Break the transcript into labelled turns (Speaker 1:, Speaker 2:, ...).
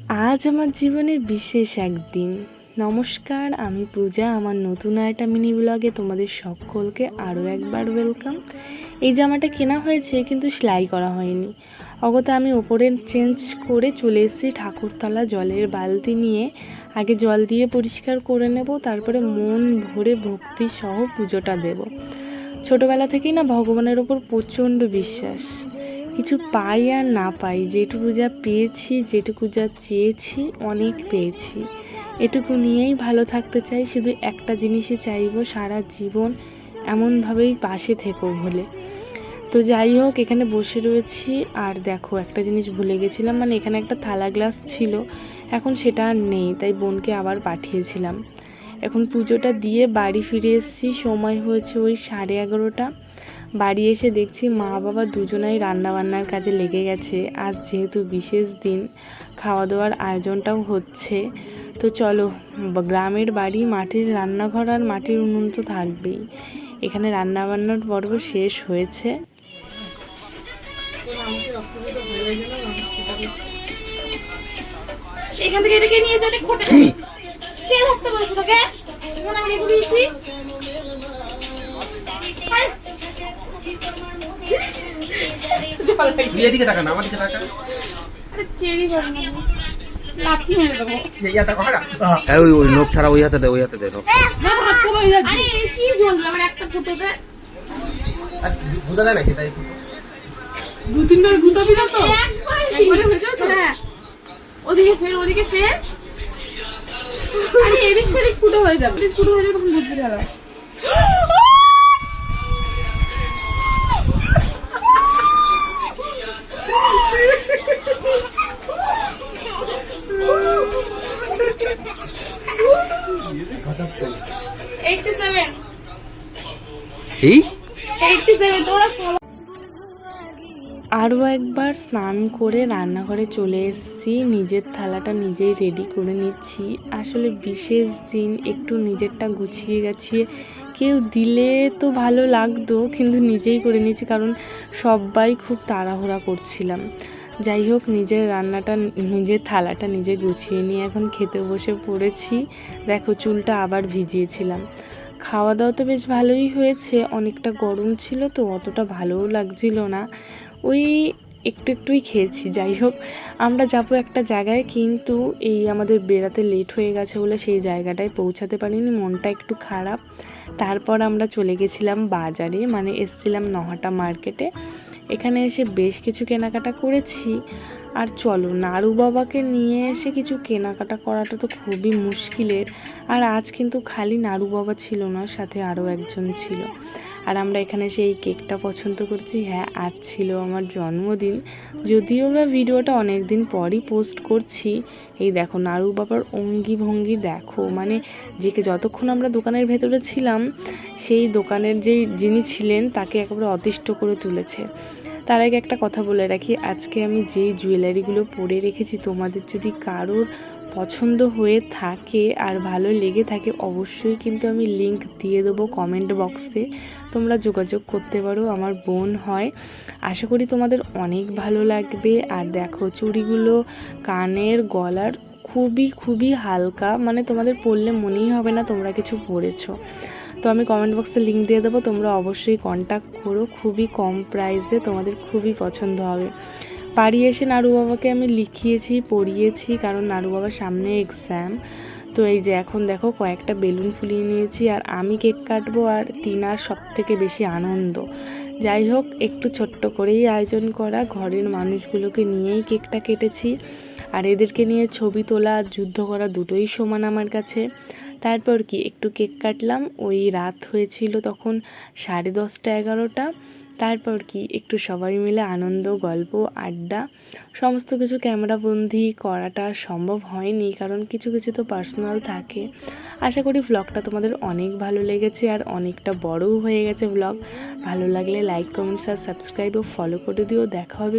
Speaker 1: আজ আমার জীবনের বিশেষ একদিন। নমস্কার, আমি পূজা। আমার নতুন একটা মিনি ব্লগে তোমাদের সকলকে আরও একবার ওয়েলকাম। এই জামাটা কেনা হয়েছে কিন্তু সেলাই করা হয়নি। অগত্যা আমি ওপরে চেঞ্জ করে চলে এসেছি ঠাকুরতলা। জলের বালতি নিয়ে আগে জল দিয়ে পরিষ্কার করে নেব, তারপরে মন ভরে ভক্তি সহ পুজোটা দেব। ছোটোবেলা থেকেই না ভগবানের ওপর প্রচণ্ড বিশ্বাস। কিছু পাই আর না পাই, যেটুকু যা পেয়েছি, যেটুকু যা চেয়েছি, অনেক পেয়েছি। এটুকু নিয়েই ভালো থাকতে চাই। শুধু একটা জিনিসই চাইবো, সারা জীবন এমনভাবেই পাশে থেকো বলে। তো যাই হোক, এখানে বসে রয়েছি। আর দেখো, একটা জিনিস ভুলে গেছিলাম, মানে এখানে একটা থালা গ্লাস ছিল, এখন সেটা আর নেই, তাই বোনকে আবার পাঠিয়েছিলাম। এখন পুজোটা দিয়ে বাড়ি ফিরে এসেছি। সময় হয়েছে ওই 11:30। বাড়ি এসে দেখছি মা বাবা দুজনাই রান্নাবান্নার কাজে লেগে গেছে। আজ যেহেতু বিশেষ দিন, খাওয়া দাওয়ার আয়োজনটাও হচ্ছে। তো চলো, গ্রামের বাড়ি, মাটির রান্নাঘর আর মাটির উনুন তো থাকবেই। এখানে রান্নাবান্নার পর্ব শেষ হয়েছে।
Speaker 2: এখান থেকে এটাকে নিয়ে যেতে খোঁজে কে ধরতে বলেছে তোকে? এখন আমি ঘুরিয়েছি।
Speaker 3: তুই এদিকে তাকা না, আমার দিকে তাকা।
Speaker 2: আরে চেরি ধরে না, লাথি মেরে দেবো।
Speaker 3: ওই নোক ছাড়া ওই হাতে দে, ওই হাতে দে নোক।
Speaker 2: আরে কি জ্বলবে আমার একটা ফুটোতে?
Speaker 3: বুঝা যায় নাকি? তাই
Speaker 2: দু তিনবার গুতাবি না তো? একবারে হয়ে যাবে তো? হ্যাঁ, ওদিকে ফের, ওদিকে ফের। আরে এদিক সেদিক ফুটো হয়ে যাবে, এদিক ফুটো হয়ে যাবে, তখন বুঝতে গেল।
Speaker 1: আরও একবার স্নান করে রান্নাঘরে চলে এসেছি। নিজের থালাটা নিজেই রেডি করে নিচ্ছি। আসলে বিশেষ দিন, একটু নিজেরটা গুছিয়ে গেছিয়ে কেউ দিলে তো ভালো লাগতো, কিন্তু নিজেই করে নিচ্ছি, কারণ সবাই খুব তাড়াহুড়া করছিলাম। যাই হোক, নিজের রান্নাটা, নিজের থালাটা নিজে গুছিয়ে নিয়ে এখন খেতে বসে পড়েছি। দেখো, চুলটা আবার ভিজিয়েছিলাম। খাওয়া দাওয়া তো বেশ ভালোই হয়েছে। অনেকটা গরম ছিল তো অতটা ভালোও লাগছিল না, ওই একটু একটুই খেয়েছি। যাই হোক, আমরা যাবো একটা জায়গায়, কিন্তু এই আমাদের বেড়াতে লেট হয়ে গেছে বলে সেই জায়গাটায় পৌঁছাতে পারিনি, মনটা একটু খারাপ। তারপর আমরা চলে গেছিলাম বাজারে, মানে এসছিলাম নহাটা মার্কেটে। এখানে এসে বেশ কিছু কেনাকাটা করেছি। আর চলো, নাড়ু বাবাকে নিয়ে এসে কিছু কেনাকাটা করাটা তো খুবই মুশকিলের। আর আজ কিন্তু খালি নাড়ু বাবা ছিল না, সাথে আরও একজন ছিল। আর আমরা এখানে এসে এই কেকটা পছন্দ করছি। হ্যাঁ, আজ ছিল আমার জন্মদিন, যদিও বা ভিডিওটা অনেক দিন পরই পোস্ট করছি। এই দেখো, নাড়ু বাবার অঙ্গি ভঙ্গি দেখো, মানে যতক্ষণ আমরা দোকানের ভেতরে ছিলাম, সেই দোকানের যিনি ছিলেন তাকে একেবারে অতিষ্ঠ করে তুলেছে। তার আগে একটা কথা বলে রাখি, আজকে আমি যেই জুয়েলারিগুলো পরে রেখেছি, তোমাদের যদি কারোর পছন্দ হয়ে থাকে আর ভালো লেগে থাকে, অবশ্যই কিন্তু আমি লিংক দিয়ে দেবো কমেন্ট বক্সে, তোমরা যোগাযোগ করতে পারো। আমার বোন হয়, আশা করি তোমাদের অনেক ভালো লাগবে। আর দেখো, চুড়িগুলো কানের, গলার খুবই খুবই হালকা, মানে তোমাদের পরলে মনেই হবে না তোমরা কিছু পরেছো। তো আমি কমেন্ট বক্সে লিংক দিয়ে দেবো, তোমরা অবশ্যই কন্ট্যাক্ট করো। খুবই কম প্রাইসে, তোমাদের খুবই পছন্দ হবে। বাড়ি এসে নাড়ু বাবাকে আমি লিখিয়েছি, পড়িয়েছি, কারণ নাড়ু বাবার সামনে এক্সাম। তো এই যে এখন দেখো, কয়েকটা বেলুন ফুলিয়ে নিয়েছি, আর আমি কেক কাটবো, আর তিনার সব থেকে বেশি আনন্দ। যাই হোক, একটু ছোট্ট করেই আয়োজন করা, ঘরের মানুষগুলোকে নিয়েই কেকটা কেটেছি। আর এদেরকে নিয়ে ছবি তোলা আর যুদ্ধ করা দুটোই সমান আমার কাছে। তারপর কি, একটু কেক কাটলাম, ওই রাত হয়েছিল তখন 10:30 11টা। তারপর কি, একটু সবাই মিলে আনন্দ, গল্প, আড্ডা, সমস্ত কিছু ক্যামেরাবন্দি করাটা সম্ভব হয়নি, কারণ কিছু কিছু তো পার্সোনাল থাকে। আশা করি ব্লগটা তোমাদের অনেক ভালো লেগেছে, আর অনেকটা বড়ও হয়ে গেছে ব্লগ। ভালো লাগলে লাইক, কমেন্টস আর সাবস্ক্রাইব ও ফলো করে দিও। দেখা হবে